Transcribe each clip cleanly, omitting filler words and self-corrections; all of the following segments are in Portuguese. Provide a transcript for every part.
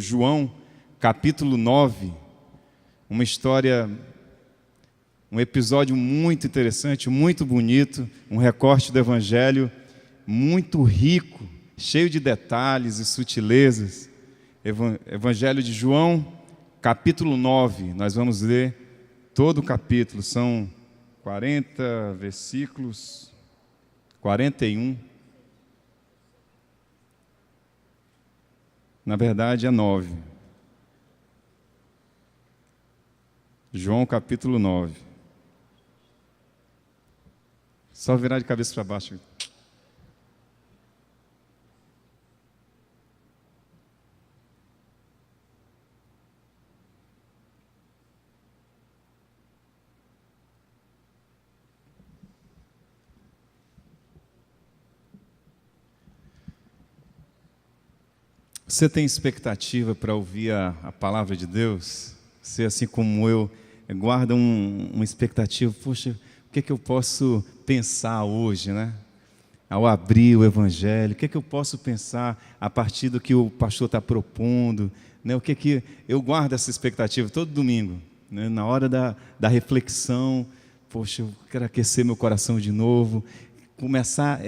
João, capítulo 9, uma história, um episódio muito interessante, muito bonito, um recorte do Evangelho muito rico, cheio de detalhes e sutilezas. Evangelho de João, capítulo 9, nós vamos ler todo o capítulo, são 40 versículos, 41. Na verdade é 9. João capítulo 9. Só virar de cabeça para baixo. Você tem expectativa para ouvir a palavra de Deus? Você, assim como eu, guarda uma expectativa. Poxa, o que é que eu posso pensar hoje, né? Ao abrir o Evangelho, o que é que eu posso pensar a partir do que o pastor está propondo, né? O que é que eu guardo essa expectativa todo domingo, né? Na hora da reflexão. Poxa, eu quero aquecer meu coração de novo, começar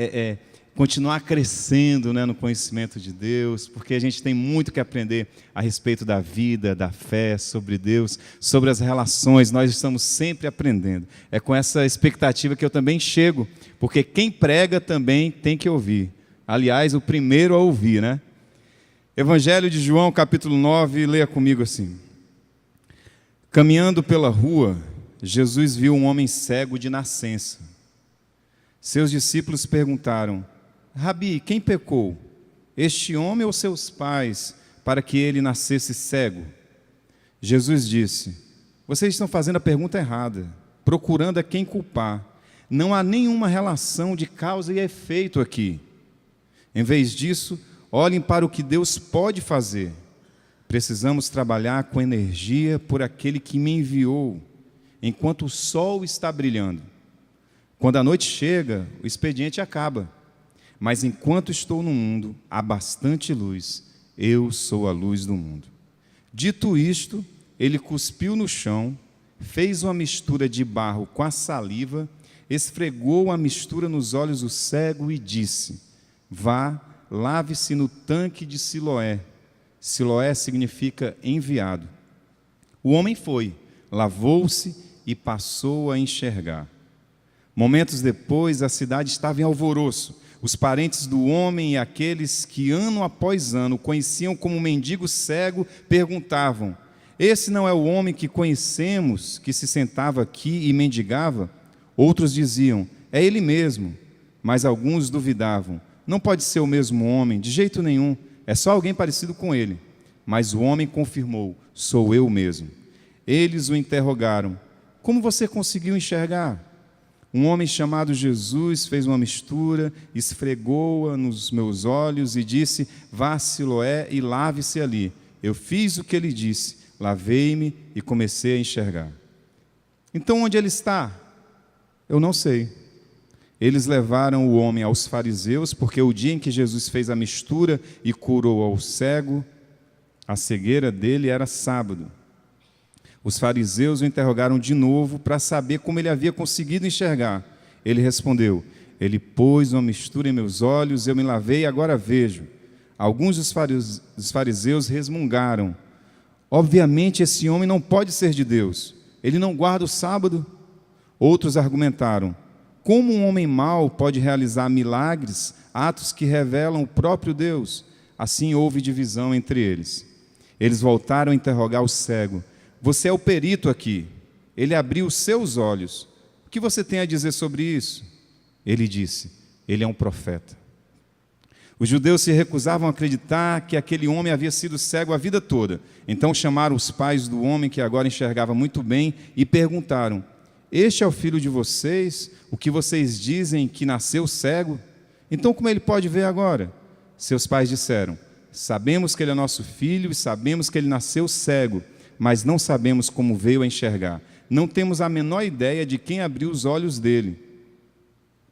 continuar crescendo, né, no conhecimento de Deus, porque a gente tem muito que aprender a respeito da vida, da fé, sobre Deus, sobre as relações. Nós estamos sempre aprendendo. É com essa expectativa que eu também chego, porque quem prega também tem que ouvir. Aliás, o primeiro a ouvir, né? Evangelho de João, capítulo 9, leia comigo assim. Caminhando pela rua, Jesus viu um homem cego de nascença. Seus discípulos perguntaram: Rabi, quem pecou, este homem ou seus pais, para que ele nascesse cego? Jesus disse: vocês estão fazendo a pergunta errada, procurando a quem culpar. Não há nenhuma relação de causa e efeito aqui. Em vez disso, olhem para o que Deus pode fazer. Precisamos trabalhar com energia por aquele que me enviou, enquanto o sol está brilhando. Quando a noite chega, o expediente acaba. Mas enquanto estou no mundo, há bastante luz. Eu sou a luz do mundo. Dito isto, ele cuspiu no chão, fez uma mistura de barro com a saliva, esfregou a mistura nos olhos do cego e disse: vá, lave-se no tanque de Siloé. Siloé significa enviado. O homem foi, lavou-se e passou a enxergar. Momentos depois, a cidade estava em alvoroço. Os parentes do homem e aqueles que ano após ano conheciam como mendigo cego perguntavam: esse não é o homem que conhecemos, que se sentava aqui e mendigava? Outros diziam: é ele mesmo. Mas alguns duvidavam: não pode ser o mesmo homem, de jeito nenhum, é só alguém parecido com ele. Mas o homem confirmou: sou eu mesmo. Eles o interrogaram: como você conseguiu enxergar? Um homem chamado Jesus fez uma mistura, esfregou-a nos meus olhos e disse: vá a Siloé e lave-se ali. Eu fiz o que ele disse, lavei-me e comecei a enxergar. Então onde ele está? Eu não sei. Eles levaram o homem aos fariseus, porque o dia em que Jesus fez a mistura e curou ao cego, a cegueira dele era sábado. Os fariseus o interrogaram de novo para saber como ele havia conseguido enxergar. Ele respondeu: ele pôs uma mistura em meus olhos, eu me lavei e agora vejo. Alguns dos fariseus resmungaram: obviamente esse homem não pode ser de Deus, ele não guarda o sábado. Outros argumentaram: como um homem mau pode realizar milagres, atos que revelam o próprio Deus? Assim houve divisão entre eles. Eles voltaram a interrogar o cego: você é o perito aqui, ele abriu os seus olhos. O que você tem a dizer sobre isso? Ele disse: ele é um profeta. Os judeus se recusavam a acreditar que aquele homem havia sido cego a vida toda. Então chamaram os pais do homem, que agora enxergava muito bem, e perguntaram: este é o filho de vocês, o que vocês dizem que nasceu cego? Então como ele pode ver agora? Seus pais disseram: sabemos que ele é nosso filho e sabemos que ele nasceu cego, mas não sabemos como veio a enxergar. Não temos a menor ideia de quem abriu os olhos dele.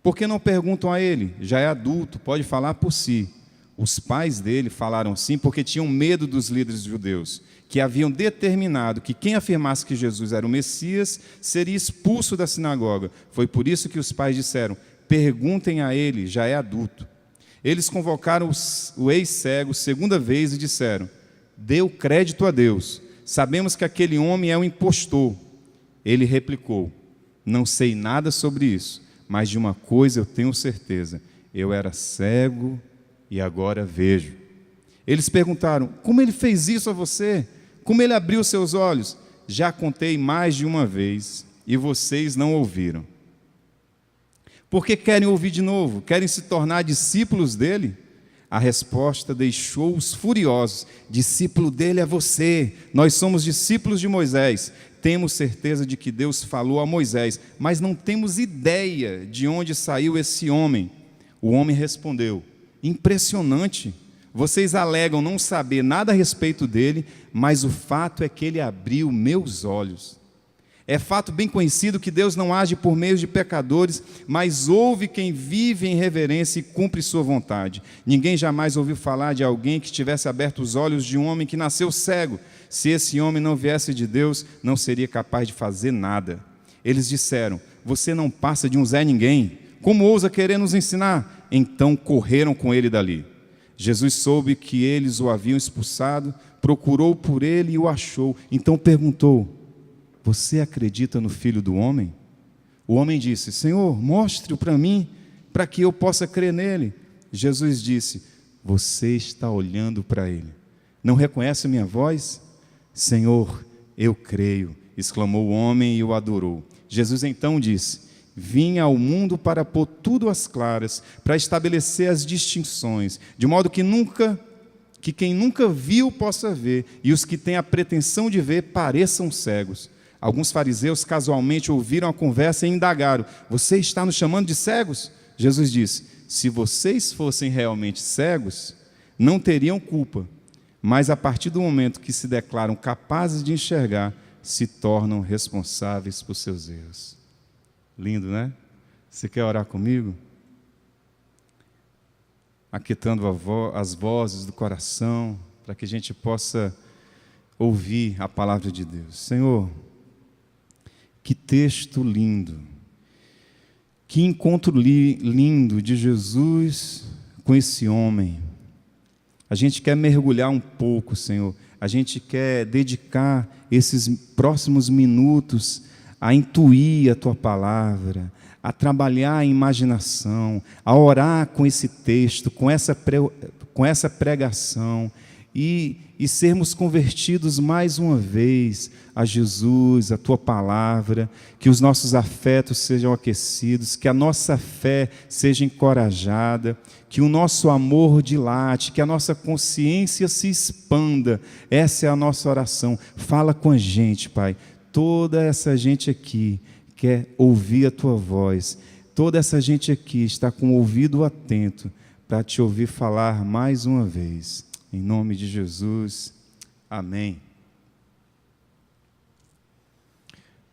Por que não perguntam a ele? Já é adulto, pode falar por si. Os pais dele falaram assim porque tinham medo dos líderes judeus, que haviam determinado que quem afirmasse que Jesus era o Messias seria expulso da sinagoga. Foi por isso que os pais disseram: perguntem a ele, já é adulto. Eles convocaram o ex-cego segunda vez e disseram: dê o crédito a Deus, sabemos que aquele homem é um impostor. Ele replicou: não sei nada sobre isso, mas de uma coisa eu tenho certeza: eu era cego e agora vejo. Eles perguntaram: como ele fez isso a você? Como ele abriu seus olhos? Já contei mais de uma vez e vocês não ouviram. Por que querem ouvir de novo? Querem se tornar discípulos dele? A resposta deixou-os furiosos. Discípulo dele é você. Nós somos discípulos de Moisés. Temos certeza de que Deus falou a Moisés, mas não temos ideia de onde saiu esse homem. O homem respondeu: impressionante. Vocês alegam não saber nada a respeito dele, mas o fato é que ele abriu meus olhos. É fato bem conhecido que Deus não age por meio de pecadores, mas ouve quem vive em reverência e cumpre sua vontade. Ninguém jamais ouviu falar de alguém que tivesse aberto os olhos de um homem que nasceu cego. Se esse homem não viesse de Deus, não seria capaz de fazer nada. Eles disseram: você não passa de um Zé Ninguém. Como ousa querer nos ensinar? Então correram com ele dali. Jesus soube que eles o haviam expulsado, procurou por ele e o achou. Então perguntou: você acredita no Filho do Homem? O homem disse: Senhor, mostre-o para mim, para que eu possa crer nele. Jesus disse: você está olhando para ele. Não reconhece a minha voz? Senhor, eu creio, exclamou o homem e o adorou. Jesus então disse: vim ao mundo para pôr tudo às claras, para estabelecer as distinções, de modo que quem nunca viu possa ver, e os que têm a pretensão de ver pareçam cegos. Alguns fariseus casualmente ouviram a conversa e indagaram: você está nos chamando de cegos? Jesus disse: se vocês fossem realmente cegos, não teriam culpa, mas a partir do momento que se declaram capazes de enxergar, se tornam responsáveis por seus erros. Lindo, né? Você quer orar comigo? Aquietando as vozes do coração, para que a gente possa ouvir a palavra de Deus. Senhor, que texto lindo, que encontro lindo de Jesus com esse homem. A gente quer mergulhar um pouco, Senhor. A gente quer dedicar esses próximos minutos a intuir a Tua palavra, a trabalhar a imaginação, a orar com esse texto, com essa pregação e sermos convertidos mais uma vez a Jesus, a Tua palavra, que os nossos afetos sejam aquecidos, que a nossa fé seja encorajada, que o nosso amor dilate, que a nossa consciência se expanda. Essa é a nossa oração. Fala com a gente, Pai. Toda essa gente aqui quer ouvir a Tua voz. Toda essa gente aqui está com o ouvido atento para Te ouvir falar mais uma vez. Em nome de Jesus, amém.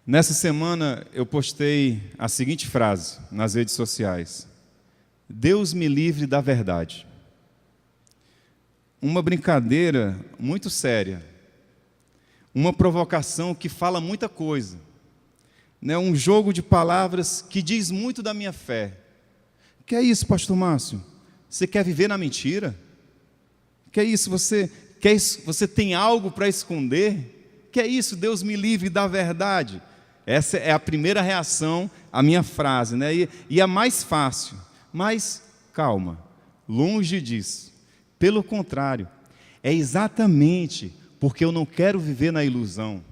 Nessa semana eu postei a seguinte frase nas redes sociais: Deus me livre da verdade. Uma brincadeira muito séria, uma provocação que fala muita coisa, né? Um jogo de palavras que diz muito da minha fé. Que é isso, pastor Márcio? Você quer viver na mentira? Que é isso? Você tem algo para esconder? Que é isso? Deus me livre da verdade. Essa é a primeira reação à minha frase, né? E a mais fácil. Mas calma, longe disso. Pelo contrário, é exatamente porque eu não quero viver na ilusão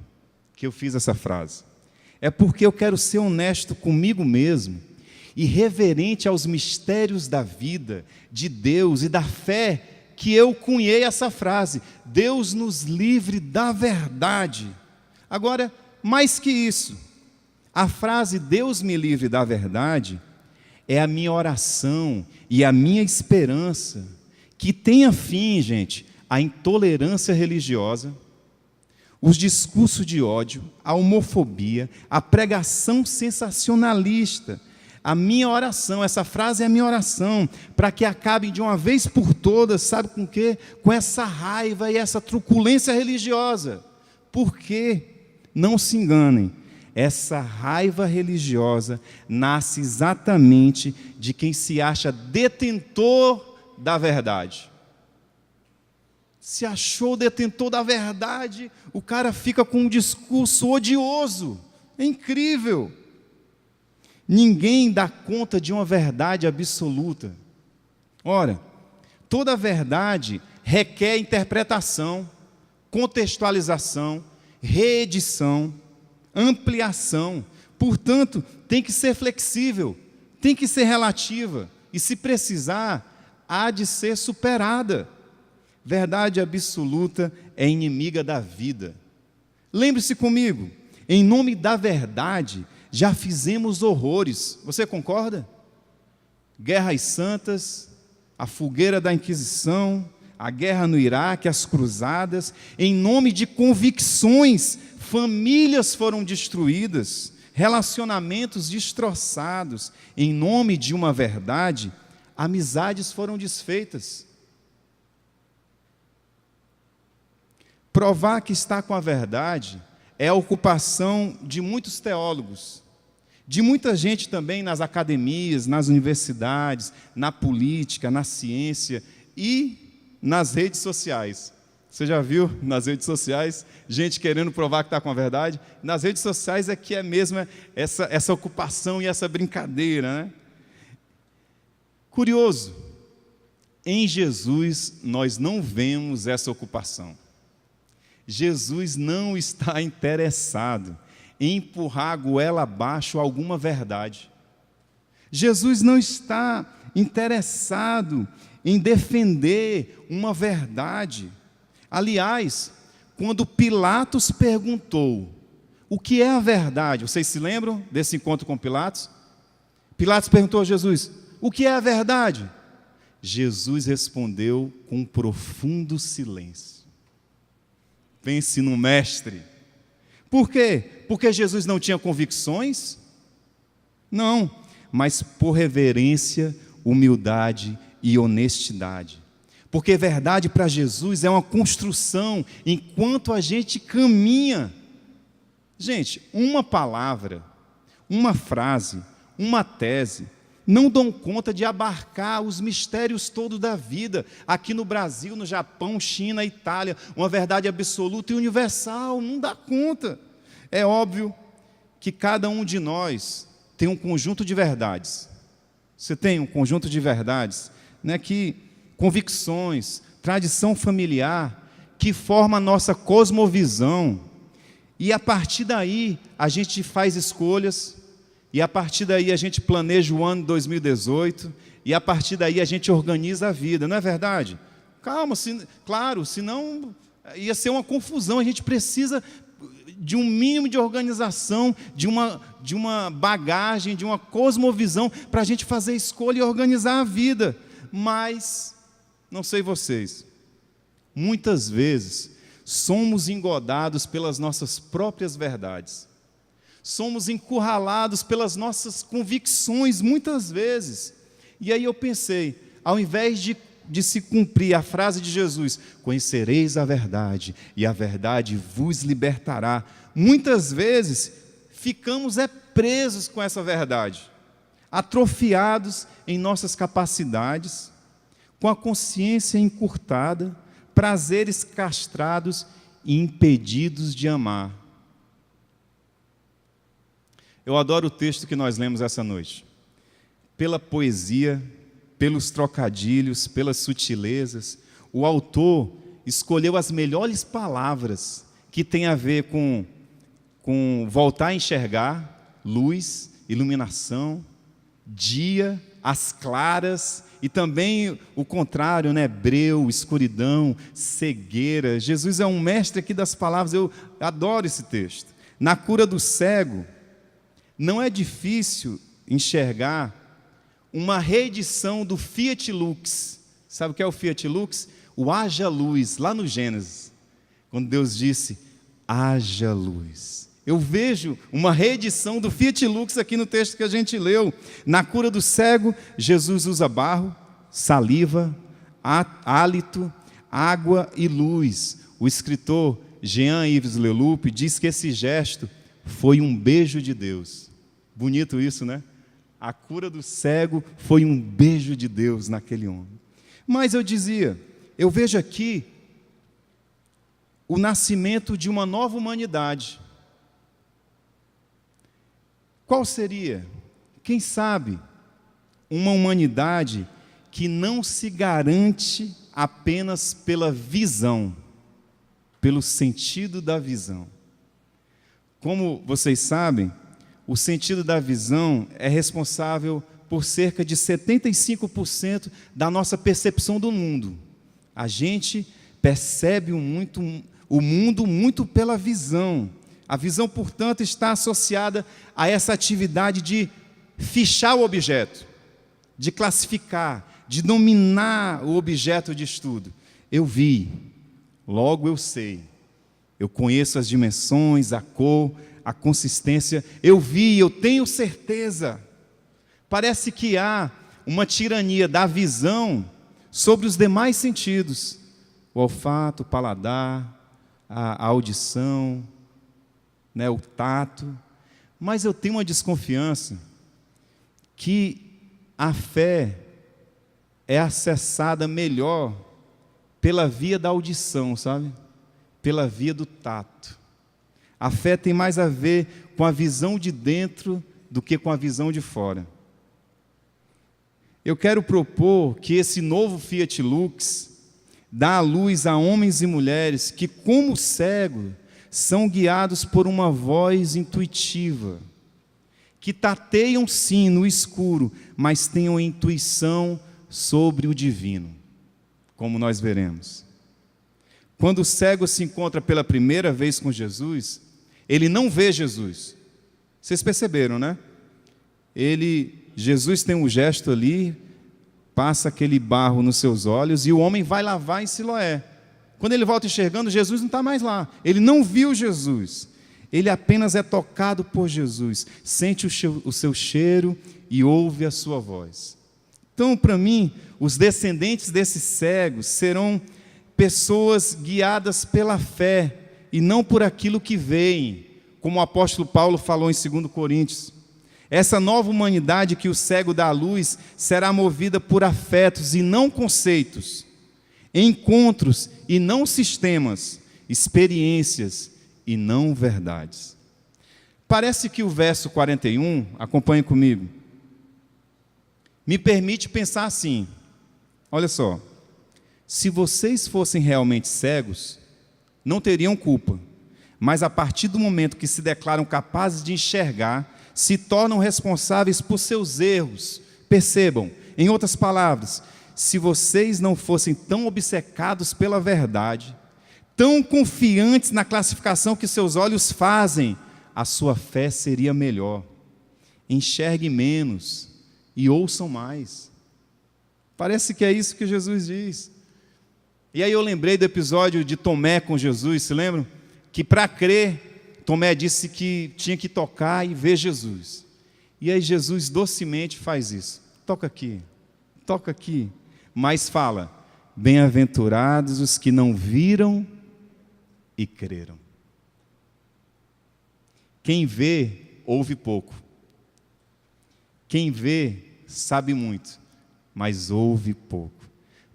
que eu fiz essa frase. É porque eu quero ser honesto comigo mesmo e reverente aos mistérios da vida, de Deus e da fé, que eu cunhei essa frase: Deus nos livre da verdade. Agora, mais que isso, a frase Deus me livre da verdade é a minha oração e a minha esperança, que tenha fim, gente, a intolerância religiosa, os discursos de ódio, a homofobia, a pregação sensacionalista, A minha oração, essa frase é a minha oração, para que acabe de uma vez por todas, sabe com o quê? Com essa raiva e essa truculência religiosa. Por quê? Não se enganem, essa raiva religiosa nasce exatamente de quem se acha detentor da verdade. Se achou detentor da verdade, o cara fica com um discurso odioso. É incrível. Ninguém dá conta de uma verdade absoluta. Ora, toda verdade requer interpretação, contextualização, reedição, ampliação. Portanto, tem que ser flexível, tem que ser relativa e, se precisar, há de ser superada. Verdade absoluta é inimiga da vida. Lembre-se comigo, em nome da verdade, já fizemos horrores. Você concorda? Guerras santas, a fogueira da Inquisição, a guerra no Iraque, as cruzadas. Em nome de convicções, famílias foram destruídas, relacionamentos destroçados. Em nome de uma verdade, amizades foram desfeitas. Provar que está com a verdade é a ocupação de muitos teólogos, de muita gente também nas academias, nas universidades, na política, na ciência e nas redes sociais. Você já viu nas redes sociais gente querendo provar que está com a verdade? Nas redes sociais é que é mesmo essa ocupação e essa brincadeira, né? Curioso, em Jesus nós não vemos essa ocupação. Jesus não está interessado em empurrar a goela abaixo alguma verdade. Jesus não está interessado em defender uma verdade. Aliás, quando Pilatos perguntou o que é a verdade, vocês se lembram desse encontro com Pilatos? Pilatos perguntou a Jesus, o que é a verdade? Jesus respondeu com um profundo silêncio. Pense no mestre. Por quê? Porque Jesus não tinha convicções? Não, mas por reverência, humildade e honestidade. Porque verdade para Jesus é uma construção enquanto a gente caminha. Gente, uma palavra, uma frase, uma tese, não dão conta de abarcar os mistérios todos da vida, aqui no Brasil, no Japão, China, Itália, uma verdade absoluta e universal, não dá conta. É óbvio que cada um de nós tem um conjunto de verdades. Você tem um conjunto de verdades, né, convicções, tradição familiar, que forma a nossa cosmovisão, e a partir daí a gente faz escolhas, e a partir daí a gente planeja o ano 2018, e a partir daí a gente organiza a vida, não é verdade? Calma, claro, senão ia ser uma confusão. A gente precisa de um mínimo de organização, de uma bagagem, de uma cosmovisão, para a gente fazer escolha e organizar a vida. Mas, não sei vocês, muitas vezes somos engodados pelas nossas próprias verdades. Somos encurralados pelas nossas convicções, muitas vezes. E aí eu pensei, ao invés de se cumprir a frase de Jesus, conhecereis a verdade, e a verdade vos libertará, muitas vezes ficamos presos com essa verdade, atrofiados em nossas capacidades, com a consciência encurtada, prazeres castrados e impedidos de amar. Eu adoro o texto que nós lemos essa noite. Pela poesia, pelos trocadilhos, pelas sutilezas, o autor escolheu as melhores palavras que têm a ver com voltar a enxergar, luz, iluminação, dia, as claras, e também o contrário, né? Breu, escuridão, cegueira. Jesus é um mestre aqui das palavras, eu adoro esse texto. Na cura do cego, não é difícil enxergar uma reedição do Fiat Lux. Sabe o que é o Fiat Lux? O haja luz, lá no Gênesis, quando Deus disse, haja luz. Eu vejo uma reedição do Fiat Lux aqui no texto que a gente leu. Na cura do cego, Jesus usa barro, saliva, hálito, água e luz. O escritor Jean-Yves Leloup diz que esse gesto foi um beijo de Deus. Bonito isso, né? A cura do cego foi um beijo de Deus naquele homem. Mas eu vejo aqui o nascimento de uma nova humanidade. Qual seria? Quem sabe uma humanidade que não se garante apenas pela visão, pelo sentido da visão. Como vocês sabem, o sentido da visão é responsável por cerca de 75% da nossa percepção do mundo. A gente percebe o mundo muito pela visão. A visão, portanto, está associada a essa atividade de fichar o objeto, de classificar, de dominar o objeto de estudo. Eu vi, logo eu sei. Eu conheço as dimensões, a cor, a consistência. Eu vi, eu tenho certeza. Parece que há uma tirania da visão sobre os demais sentidos. O olfato, o paladar, a audição, o tato, mas eu tenho uma desconfiança que a fé é acessada melhor pela via da audição, sabe? Pela via do tato. A fé tem mais a ver com a visão de dentro do que com a visão de fora. Eu quero propor que esse novo Fiat Lux dá a luz a homens e mulheres que, como cego, são guiados por uma voz intuitiva, que tateiam sim no escuro, mas tenham intuição sobre o divino, como nós veremos. Quando o cego se encontra pela primeira vez com Jesus, ele não vê Jesus. Vocês perceberam, né? Jesus tem um gesto ali, passa aquele barro nos seus olhos e o homem vai lavar em Siloé. Quando ele volta enxergando, Jesus não está mais lá. Ele não viu Jesus. Ele apenas é tocado por Jesus, sente o seu cheiro e ouve a sua voz. Então, para mim, os descendentes desses cegos serão pessoas guiadas pela fé e não por aquilo que veem, como o apóstolo Paulo falou em 2 Coríntios. Essa nova humanidade que o cego dá à luz será movida por afetos e não conceitos, encontros e não sistemas, experiências e não verdades. Parece que o verso 41, acompanhe comigo, me permite pensar assim: olha só, se vocês fossem realmente cegos, não teriam culpa, mas a partir do momento que se declaram capazes de enxergar, se tornam responsáveis por seus erros. Percebam, em outras palavras, se vocês não fossem tão obcecados pela verdade, tão confiantes na classificação que seus olhos fazem, a sua fé seria melhor. Enxergue menos e ouçam mais. Parece que é isso que Jesus diz. E aí eu lembrei do episódio de Tomé com Jesus, se lembram? Que para crer, Tomé disse que tinha que tocar e ver Jesus. E aí Jesus docemente faz isso. Toca aqui, mas fala: bem-aventurados os que não viram e creram. Quem vê, ouve pouco. Quem vê, sabe muito, mas ouve pouco.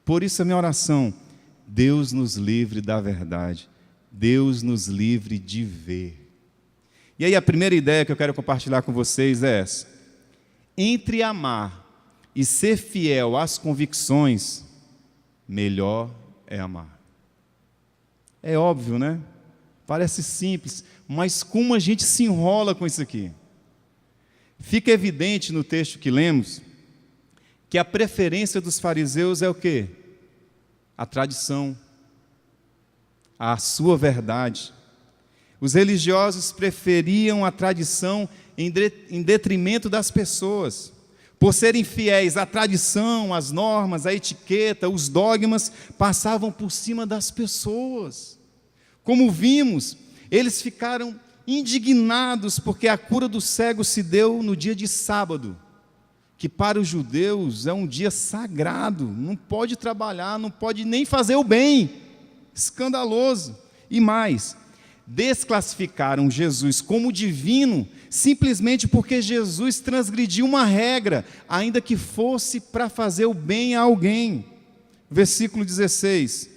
Por isso a minha oração: Deus nos livre da verdade, Deus nos livre de ver. E aí a primeira ideia que eu quero compartilhar com vocês é essa: entre amar e ser fiel às convicções, melhor é amar. É óbvio, né? Parece simples, mas como a gente se enrola com isso aqui. Fica evidente no texto que lemos que a preferência dos fariseus é o quê? A tradição, a sua verdade. Os religiosos preferiam a tradição em detrimento das pessoas. Por serem fiéis à tradição, às normas, à etiqueta, os dogmas, passavam por cima das pessoas. Como vimos, eles ficaram indignados porque a cura do cego se deu no dia de sábado, que para os judeus é um dia sagrado, não pode trabalhar, não pode nem fazer o bem, escandaloso. E mais, desclassificaram Jesus como divino, simplesmente porque Jesus transgrediu uma regra, ainda que fosse para fazer o bem a alguém. Versículo 16,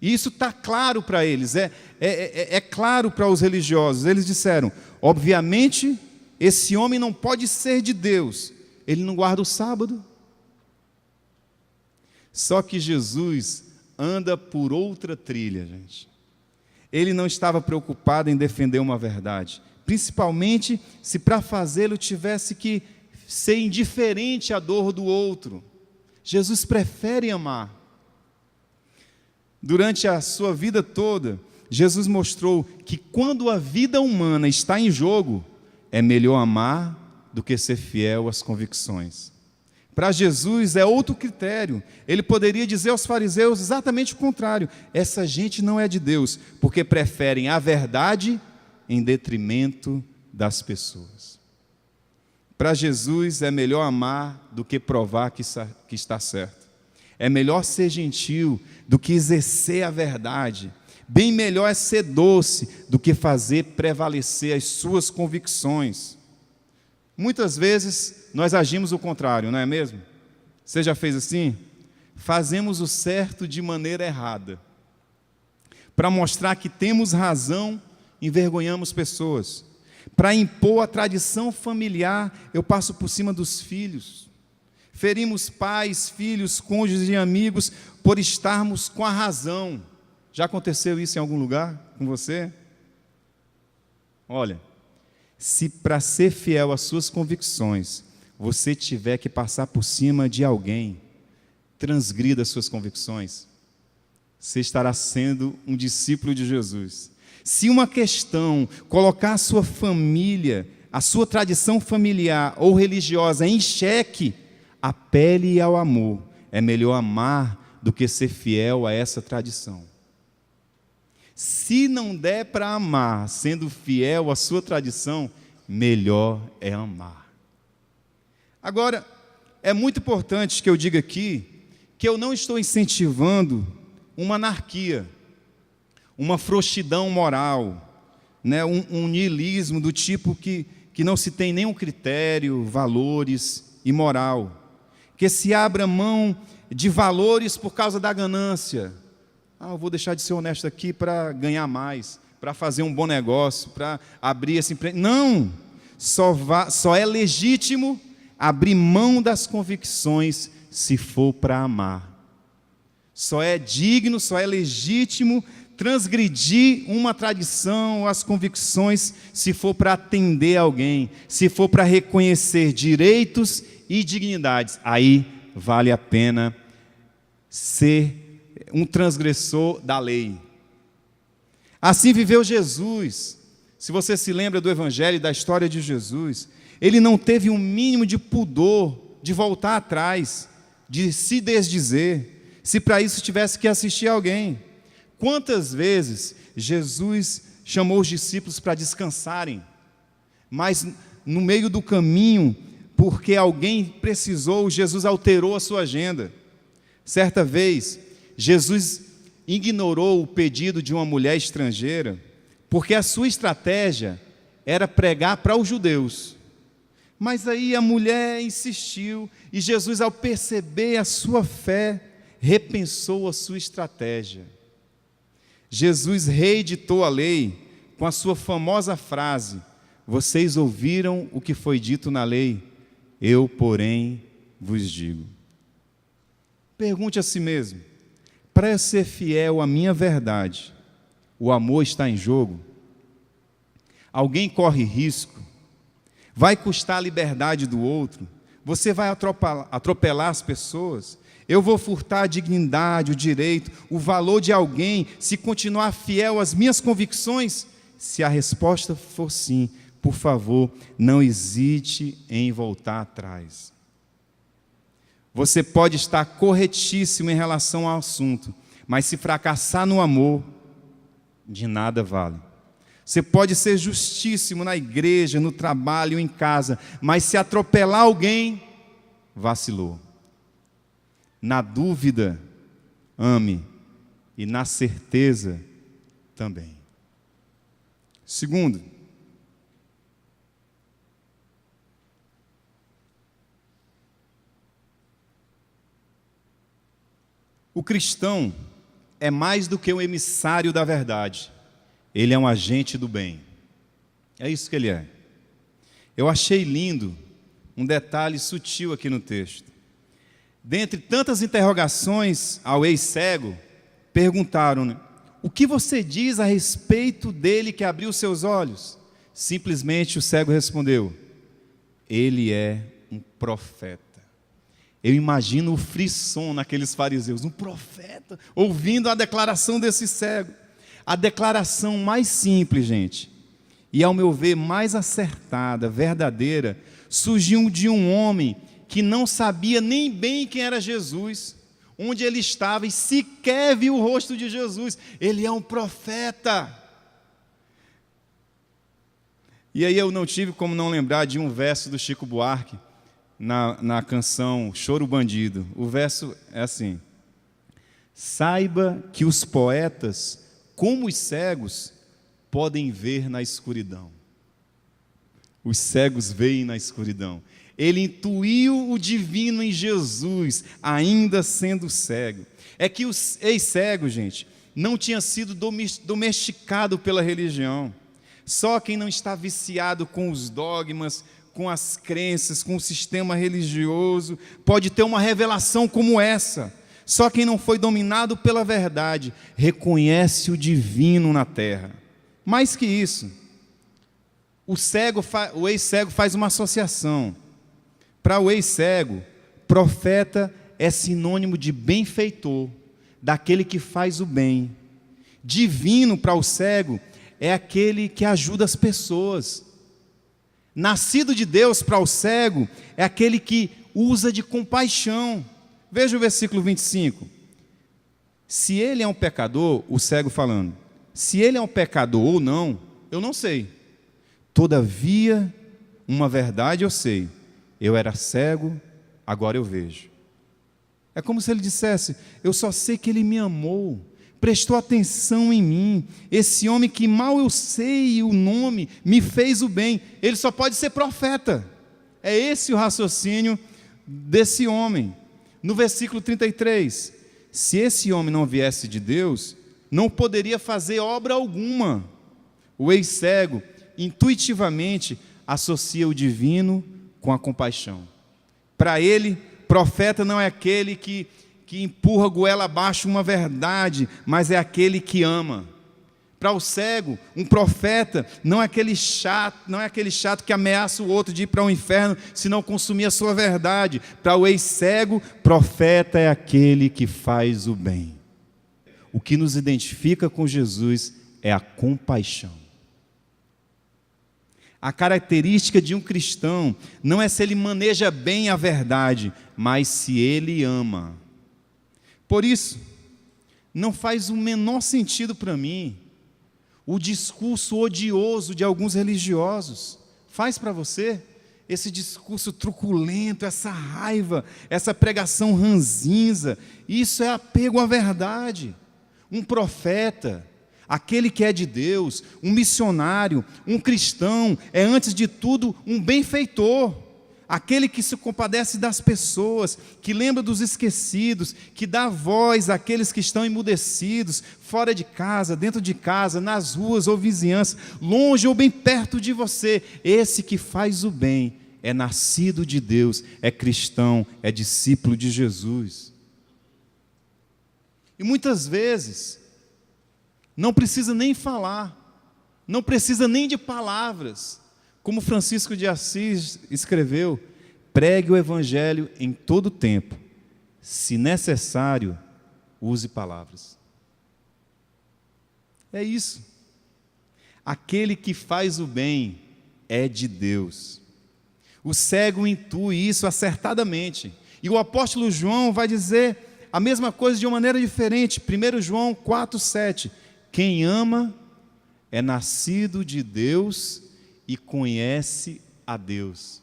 e isso está claro para eles, é claro para os religiosos. Eles disseram: obviamente esse homem não pode ser de Deus, ele não guarda o sábado. Só que Jesus anda por outra trilha, gente. Ele não estava preocupado em defender uma verdade, principalmente se para fazê-lo tivesse que ser indiferente à dor do outro. Jesus prefere amar. Durante a sua vida toda, Jesus mostrou que quando a vida humana está em jogo, é melhor amar do que ser fiel às convicções. Para Jesus é outro critério. Ele poderia dizer aos fariseus exatamente o contrário: essa gente não é de Deus, porque preferem a verdade em detrimento das pessoas. Para Jesus é melhor amar do que provar que está certo. É melhor ser gentil do que exercer a verdade. Bem melhor é ser doce do que fazer prevalecer as suas convicções. Muitas vezes nós agimos o contrário, não é mesmo? Você já fez assim? Fazemos o certo de maneira errada. Para mostrar que temos razão, envergonhamos pessoas. Para impor a tradição familiar, eu passo por cima dos filhos. Ferimos pais, filhos, cônjuges e amigos por estarmos com a razão. Já aconteceu isso em algum lugar com você? Olha, se para ser fiel às suas convicções, você tiver que passar por cima de alguém, transgrida as suas convicções. Você estará sendo um discípulo de Jesus. Se uma questão colocar a sua família, a sua tradição familiar ou religiosa em xeque, apele ao amor. É melhor amar do que ser fiel a essa tradição. Se não der para amar sendo fiel à sua tradição, melhor é amar. Agora, é muito importante que eu diga aqui que eu não estou incentivando uma anarquia, uma frouxidão moral, né? um niilismo do tipo que não se tem nenhum critério, valores e moral. Que se abra mão de valores por causa da ganância. Eu vou deixar de ser honesto aqui para ganhar mais, para fazer um bom negócio, para abrir esse emprego. Não! Só é legítimo abrir mão das convicções se for para amar. Só é digno, só é legítimo transgredir uma tradição, as convicções, se for para atender alguém, se for para reconhecer direitos e dignidades. Aí vale a pena ser um transgressor da lei. Assim viveu Jesus. Se você se lembra do Evangelho e da história de Jesus, ele não teve um mínimo de pudor de voltar atrás, de se desdizer, se para isso tivesse que assistir alguém. Quantas vezes Jesus chamou os discípulos para descansarem, mas no meio do caminho, porque alguém precisou, Jesus alterou a sua agenda. Certa vez, Jesus ignorou o pedido de uma mulher estrangeira, porque a sua estratégia era pregar para os judeus. Mas aí a mulher insistiu, e Jesus, ao perceber a sua fé, repensou a sua estratégia. Jesus reeditou a lei com a sua famosa frase: vocês ouviram o que foi dito na lei, eu, porém, vos digo. Pergunte a si mesmo: para eu ser fiel à minha verdade, o amor está em jogo? Alguém corre risco? Vai custar a liberdade do outro? Você vai atropelar as pessoas? Eu vou furtar a dignidade, o direito, o valor de alguém se continuar fiel às minhas convicções? Se a resposta for sim, por favor, não hesite em voltar atrás. Você pode estar corretíssimo em relação ao assunto, mas se fracassar no amor, de nada vale. Você pode ser justíssimo na igreja, no trabalho, em casa, mas se atropelar alguém, vacilou. Na dúvida, ame, e na certeza também. Segundo, o cristão é mais do que um emissário da verdade. Ele é um agente do bem. É isso que ele é. Eu achei lindo um detalhe sutil aqui no texto. Dentre tantas interrogações ao ex-cego, perguntaram-lhe: o que você diz a respeito dele que abriu seus olhos? Simplesmente o cego respondeu: ele é um profeta. Eu imagino o frisson naqueles fariseus, um profeta, ouvindo a declaração desse cego. A declaração mais simples, gente, e ao meu ver mais acertada, verdadeira, surgiu de um homem que não sabia nem bem quem era Jesus, onde ele estava e sequer viu o rosto de Jesus. Ele é um profeta. E aí eu não tive como não lembrar de um verso do Chico Buarque, na canção Choro Bandido. O verso é assim: saiba que os poetas, como os cegos, podem ver na escuridão. Os cegos veem na escuridão. Ele intuiu o divino em Jesus, ainda sendo cego. É que o ex-cego, gente, não tinha sido domesticado pela religião. Só quem não está viciado com os dogmas, com as crenças, com o sistema religioso, pode ter uma revelação como essa. Só quem não foi dominado pela verdade reconhece o divino na terra. Mais que isso, o ex-cego faz uma associação. Para o ex-cego, profeta é sinônimo de benfeitor, daquele que faz o bem. Divino para o cego é aquele que ajuda as pessoas. Nascido de Deus para o cego é aquele que usa de compaixão. Veja o versículo 25. Se ele é um pecador, o cego falando, se ele é um pecador ou não, eu não sei. Todavia, uma verdade eu sei. Eu era cego, agora eu vejo. É como se ele dissesse: eu só sei que ele me amou, prestou atenção em mim. Esse homem que mal eu sei o nome, me fez o bem. Ele só pode ser profeta. É esse o raciocínio desse homem. No versículo 33, se esse homem não viesse de Deus, não poderia fazer obra alguma. O ex-cego, intuitivamente, associa o divino com a compaixão. Para ele, profeta não é aquele que empurra goela abaixo uma verdade, mas é aquele que ama. Para o cego, um profeta não é aquele chato que ameaça o outro de ir para o inferno se não consumir a sua verdade. Para o ex-cego, profeta é aquele que faz o bem. O que nos identifica com Jesus é a compaixão. A característica de um cristão não é se ele maneja bem a verdade, mas se ele ama. Por isso, não faz o menor sentido para mim o discurso odioso de alguns religiosos. Faz para você esse discurso truculento, essa raiva, essa pregação ranzinza? Isso é apego à verdade. Um profeta, aquele que é de Deus, um missionário, um cristão, é antes de tudo um benfeitor, aquele que se compadece das pessoas, que lembra dos esquecidos, que dá voz àqueles que estão emudecidos, fora de casa, dentro de casa, nas ruas ou vizinhança, longe ou bem perto de você. Esse que faz o bem é nascido de Deus, é cristão, é discípulo de Jesus. E muitas vezes não precisa nem falar, não precisa nem de palavras. Como Francisco de Assis escreveu: pregue o evangelho em todo tempo, se necessário, use palavras. É isso. Aquele que faz o bem é de Deus. O cego intui isso acertadamente. E o apóstolo João vai dizer a mesma coisa de uma maneira diferente. 1 João 4,7. Quem ama é nascido de Deus e conhece a Deus.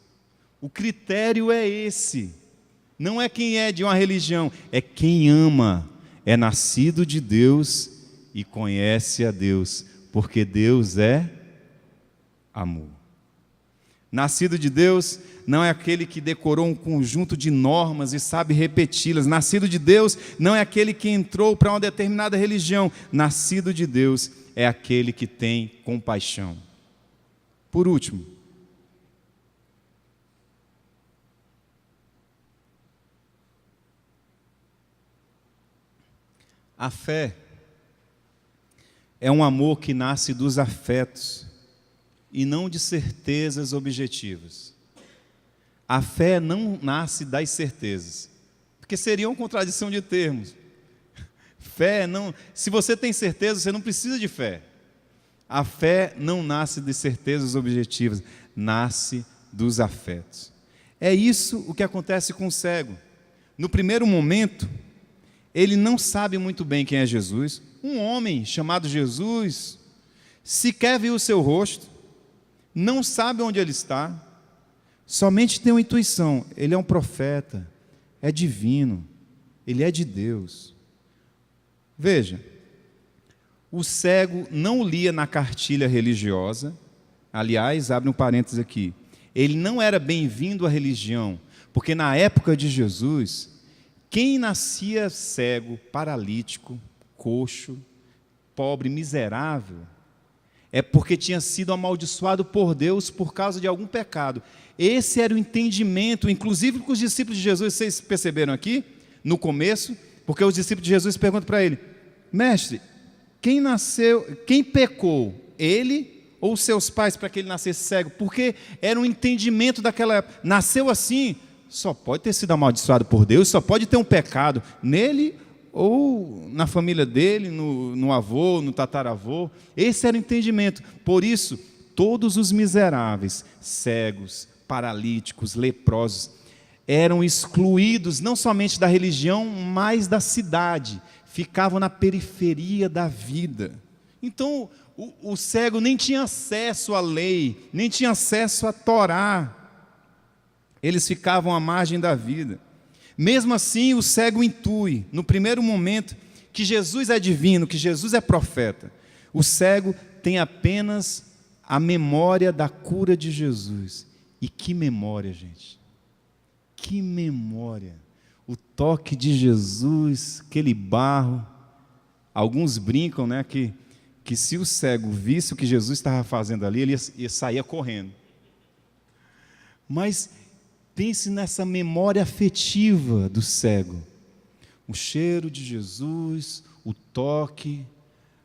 O critério é esse. Não é quem é de uma religião, é quem ama. É nascido de Deus e conhece a Deus, porque Deus é amor. Nascido de Deus não é aquele que decorou um conjunto de normas e sabe repeti-las. Nascido de Deus não é aquele que entrou para uma determinada religião. Nascido de Deus é aquele que tem compaixão. Por último, a fé é um amor que nasce dos afetos e não de certezas objetivas. A fé não nasce das certezas, porque seria uma contradição de termos. Fé não, se você tem certeza, você não precisa de fé. A fé não nasce de certezas objetivas, nasce dos afetos. É isso o que acontece com o cego. No primeiro momento, ele não sabe muito bem quem é Jesus. Um homem chamado Jesus sequer viu o seu rosto, não sabe onde ele está, somente tem uma intuição: ele é um profeta, é divino, ele é de Deus. Veja, o cego não lia na cartilha religiosa. Aliás, abre um parênteses aqui, ele não era bem-vindo à religião, porque na época de Jesus, quem nascia cego, paralítico, coxo, pobre, miserável, é porque tinha sido amaldiçoado por Deus por causa de algum pecado. Esse era o entendimento, inclusive com os discípulos de Jesus. Vocês perceberam aqui, no começo, porque os discípulos de Jesus perguntam para ele: mestre, quem pecou, ele ou seus pais, para que ele nascesse cego? Porque era um entendimento daquela época. Nasceu assim, só pode ter sido amaldiçoado por Deus, só pode ter um pecado nele ou na família dele, no avô, no tataravô. Esse era o entendimento. Por isso, todos os miseráveis, cegos, paralíticos, leprosos, eram excluídos não somente da religião, mas da cidade. Ficavam na periferia da vida. Então, o cego nem tinha acesso à lei, nem tinha acesso à Torá. Eles ficavam à margem da vida. Mesmo assim, o cego intui, no primeiro momento, que Jesus é divino, que Jesus é profeta. O cego tem apenas a memória da cura de Jesus. E que memória, gente! Que memória! O toque de Jesus, aquele barro. Alguns brincam, né, que se o cego visse o que Jesus estava fazendo ali, ele ia sair correndo. Mas pense nessa memória afetiva do cego. O cheiro de Jesus, o toque,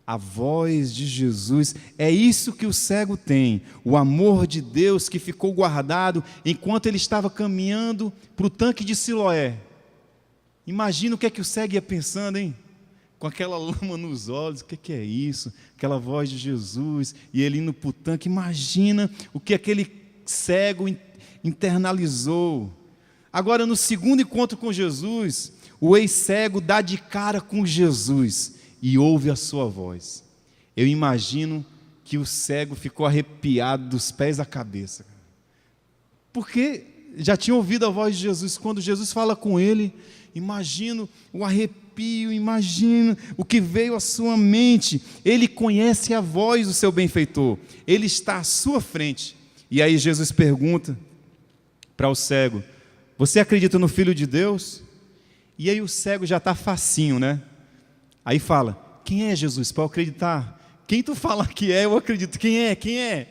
a voz de Jesus. É isso que o cego tem. O amor de Deus que ficou guardado enquanto ele estava caminhando para o tanque de Siloé. Imagina o que é que o cego ia pensando, hein? Com aquela lama nos olhos, o que é isso? Aquela voz de Jesus, e ele indo para o tanque. Imagina o que aquele cego internalizou. Agora, no segundo encontro com Jesus, o ex-cego dá de cara com Jesus e ouve a sua voz. Eu imagino que o cego ficou arrepiado dos pés à cabeça, porque já tinha ouvido a voz de Jesus. Quando Jesus fala com ele, imagino o arrepio, imagino o que veio à sua mente. Ele conhece a voz do seu benfeitor, ele está à sua frente. E aí Jesus pergunta para o cego: você acredita no Filho de Deus? E aí o cego já está facinho, né? Aí fala: quem é Jesus para eu acreditar? Quem tu fala que é, eu acredito. Quem é? Quem é?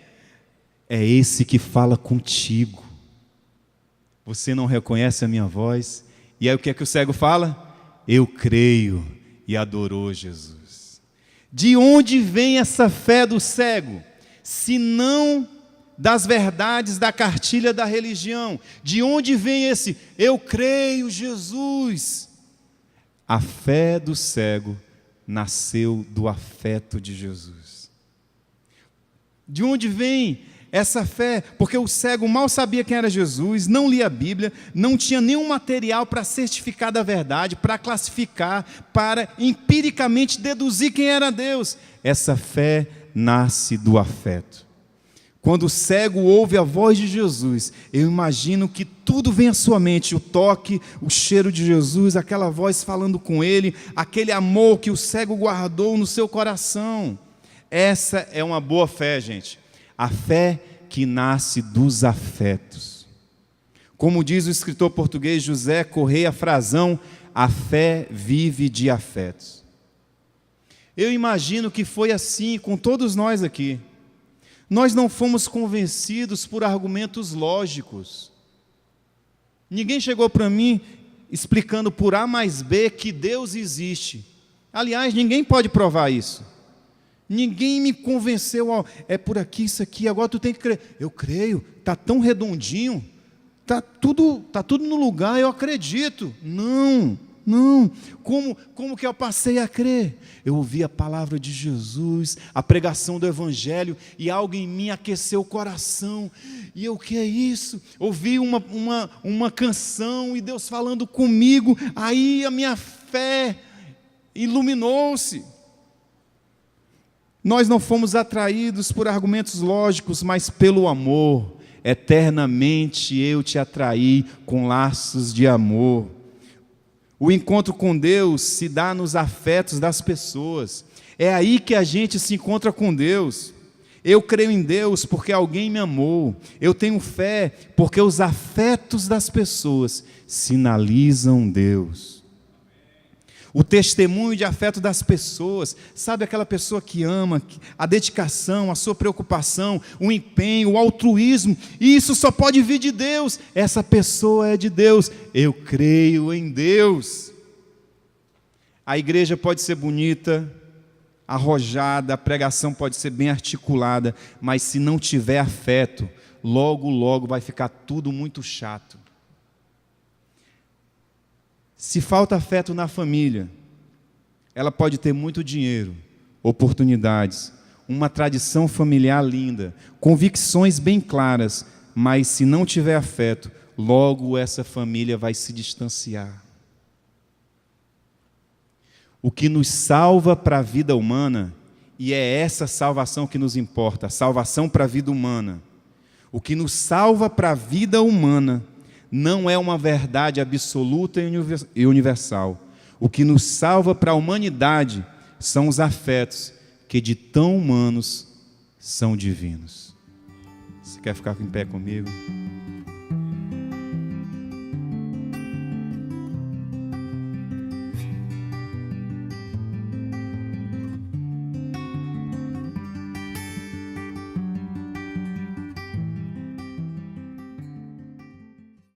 É esse que fala contigo. Você não reconhece a minha voz? E aí o que é que o cego fala? Eu creio, e adorou Jesus. De onde vem essa fé do cego? Se não das verdades da cartilha da religião. De onde vem esse eu creio, Jesus? A fé do cego nasceu do afeto de Jesus. De onde vem essa fé? Porque o cego mal sabia quem era Jesus, não lia a Bíblia, não tinha nenhum material para certificar da verdade, para classificar, para empiricamente deduzir quem era Deus. Essa fé nasce do afeto. Quando o cego ouve a voz de Jesus, eu imagino que tudo vem à sua mente, o toque, o cheiro de Jesus, aquela voz falando com ele, aquele amor que o cego guardou no seu coração. Essa é uma boa fé, gente. A fé que nasce dos afetos. Como diz o escritor português José Correia Frazão, a fé vive de afetos. Eu imagino que foi assim com todos nós aqui. Nós não fomos convencidos por argumentos lógicos. Ninguém chegou para mim explicando por A mais B que Deus existe. Aliás, ninguém pode provar isso. Ninguém me convenceu, ó, é por aqui, isso aqui, agora tu tem que crer. Eu creio, está tão redondinho, está tudo no lugar, eu acredito. Não. Como que eu passei a crer? Eu ouvi a palavra de Jesus, a pregação do Evangelho, e algo em mim aqueceu o coração. E eu, o que é isso? Ouvi uma canção e Deus falando comigo, aí a minha fé iluminou-se. Nós não fomos atraídos por argumentos lógicos, mas pelo amor. Eternamente eu te atraí com laços de amor. O encontro com Deus se dá nos afetos das pessoas. É aí que a gente se encontra com Deus. Eu creio em Deus porque alguém me amou. Eu tenho fé porque os afetos das pessoas sinalizam Deus. O testemunho de afeto das pessoas, sabe aquela pessoa que ama, a dedicação, a sua preocupação, o empenho, o altruísmo, isso só pode vir de Deus. Essa pessoa é de Deus. Eu creio em Deus. A igreja pode ser bonita, arrojada, a pregação pode ser bem articulada, mas se não tiver afeto, logo vai ficar tudo muito chato. Se falta afeto na família, ela pode ter muito dinheiro, oportunidades, uma tradição familiar linda, convicções bem claras, mas se não tiver afeto, logo essa família vai se distanciar. O que nos salva para a vida humana, e é essa salvação que nos importa, a salvação para a vida humana. O que nos salva para a vida humana não é uma verdade absoluta e universal. O que nos salva para a humanidade são os afetos que de tão humanos são divinos. Você quer ficar em pé comigo?